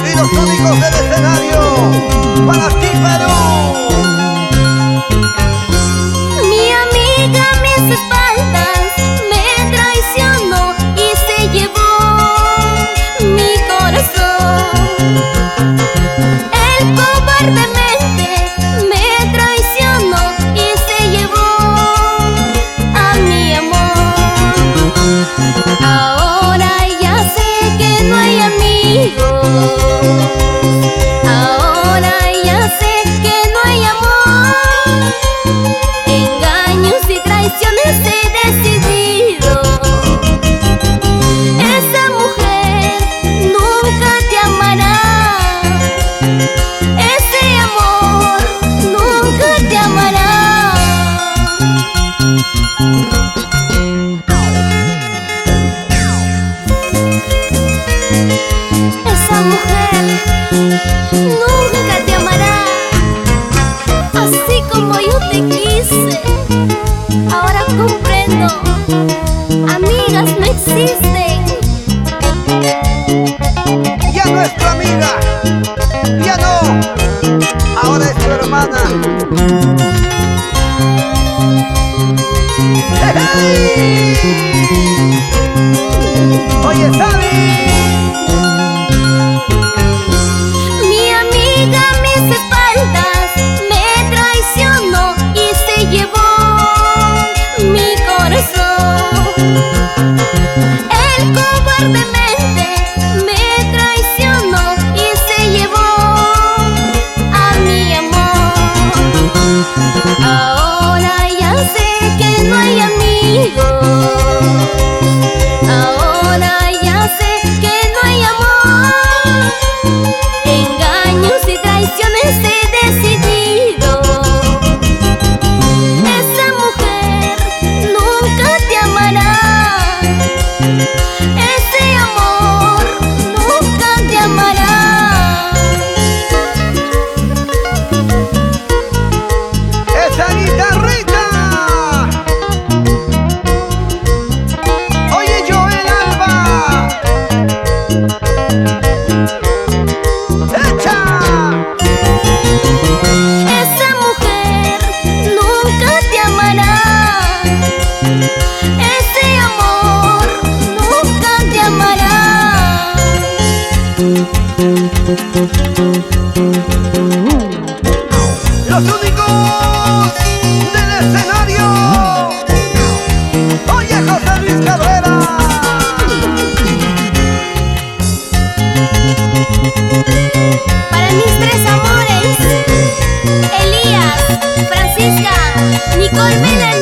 Y los sónicos del escenario, para ti, Perú. Mi amiga a mis espaldas me traicionó y se llevó mi corazón. Él cobardemente me traicionó y se llevó a mi amor. Ahora ya sé que no hay amigos. Ahora ya sé que no hay amor. Engaños y traiciones he decidido. Esa mujer nunca te amará. Ese amor nunca te amará. Esa mujer nunca te amará, así como yo te quise. Ahora comprendo, amigas no existen. Ya no es tu amiga, ya no, ahora es tu hermana. ¡Hey! Oye, Sabi. Mi amiga a mis espaldas me traicionó y se llevó mi corazón. Él cobardemente me traicionó y se llevó a mi amor. Ahora ya sé que no hay amigos. Ahora ya sé que no hay amor. Engaños y traiciones he decidido. Esa mujer nunca te amará. Ese amor nunca te amará. ¡Esa guitarrita! Oye, Joel Alba. ¡Echa! Esa mujer nunca te amará. Ese amor nunca te amará. Los únicos del escenario. Oye, José Luis Cabrera. Para mis tres amores, Elías, Francisca, Nicole Mena.